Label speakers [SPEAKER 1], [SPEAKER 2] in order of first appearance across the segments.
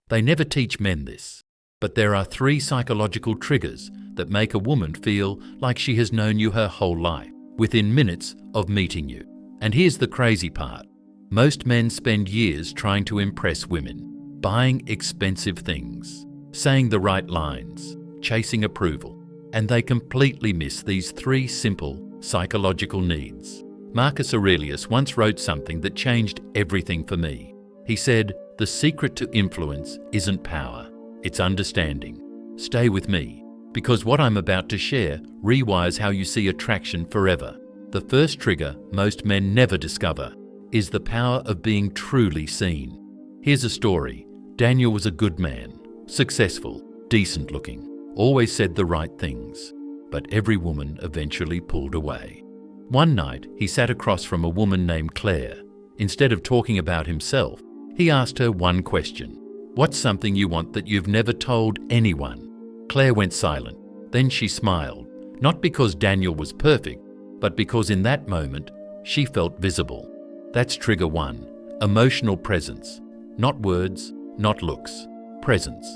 [SPEAKER 1] They never teach men this. But there are 3 psychological triggers that make a woman feel like she has known you her whole life, within minutes of meeting you. And here's the crazy part. Most men spend years trying to impress women, buying expensive things, saying the right lines, chasing approval, and they completely miss these 3 simple psychological needs. Marcus Aurelius once wrote something that changed everything for me. He said, "The secret to influence isn't power, it's understanding." Stay with me, because what I'm about to share rewires how you see attraction forever. The first trigger most men never discover is the power of being truly seen. Here's a story. Daniel was a good man, successful, decent looking, always said the right things, but every woman eventually pulled away. One night, he sat across from a woman named Claire. Instead of talking about himself, he asked her one question. "What's something you want that you've never told anyone?" Claire went silent. Then she smiled, not because Daniel was perfect, but because in that moment, she felt visible. That's trigger 1, emotional presence. Not words, not looks, presence.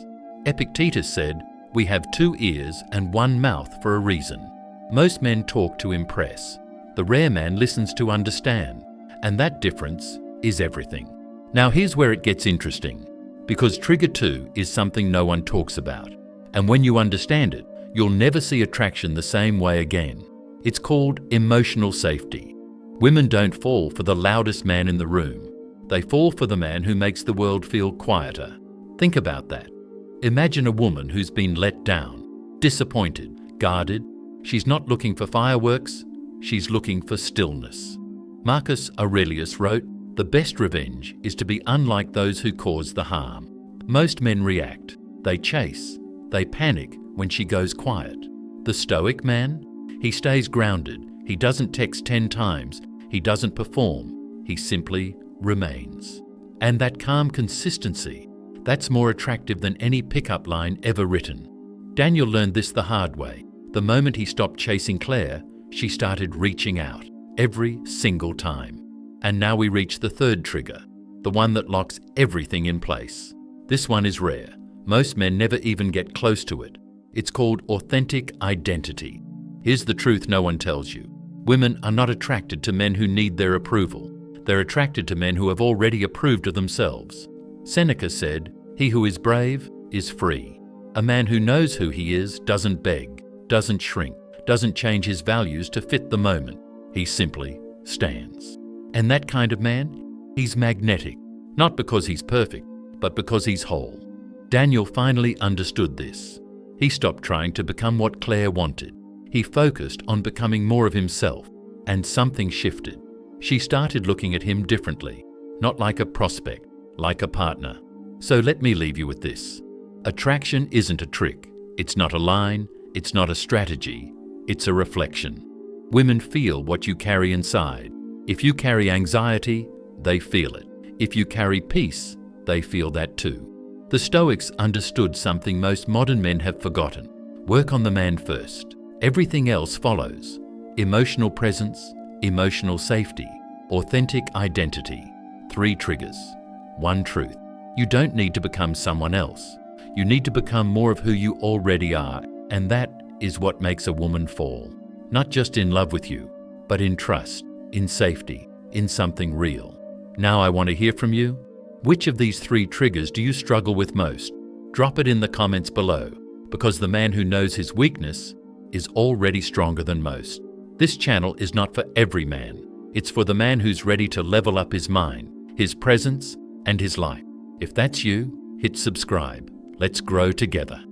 [SPEAKER 1] Epictetus said, "We have 2 ears and 1 mouth for a reason." Most men talk to impress. The rare man listens to understand, and that difference is everything. Now here's where it gets interesting, because trigger 2 is something no one talks about. And when you understand it, you'll never see attraction the same way again. It's called emotional safety. Women don't fall for the loudest man in the room. They fall for the man who makes the world feel quieter. Think about that. Imagine a woman who's been let down, disappointed, guarded. She's not looking for fireworks, she's looking for stillness. Marcus Aurelius wrote, "The best revenge is to be unlike those who cause the harm." Most men react. They chase. They panic when she goes quiet. The Stoic man? He stays grounded. He doesn't text 10 times. He doesn't perform. He simply remains. And that calm consistency, that's more attractive than any pickup line ever written. Daniel learned this the hard way. The moment he stopped chasing Claire, she started reaching out, every single time. And now we reach the 3rd trigger, the one that locks everything in place. This one is rare. Most men never even get close to it. It's called authentic identity. Here's the truth no one tells you. Women are not attracted to men who need their approval. They're attracted to men who have already approved of themselves. Seneca said, "He who is brave is free." A man who knows who he is doesn't beg, doesn't shrink, doesn't change his values to fit the moment. He simply stands. And that kind of man, he's magnetic, not because he's perfect, but because he's whole. Daniel finally understood this. He stopped trying to become what Claire wanted. He focused on becoming more of himself, and something shifted. She started looking at him differently, not like a prospect, like a partner. So let me leave you with this. Attraction isn't a trick. It's not a line. It's not a strategy. It's a reflection. Women feel what you carry inside. If you carry anxiety, they feel it. If you carry peace, they feel that too. The Stoics understood something most modern men have forgotten. Work on the man first. Everything else follows. Emotional presence, emotional safety, authentic identity. 3 triggers, 1 truth. You don't need to become someone else. You need to become more of who you already are, and that is what makes a woman fall. Not just in love with you, but in trust, in safety, in something real. Now I want to hear from you. Which of these 3 triggers do you struggle with most? Drop it in the comments below, because the man who knows his weakness is already stronger than most. This channel is not for every man. It's for the man who's ready to level up his mind, his presence, and his life. If that's you, hit subscribe. Let's grow together.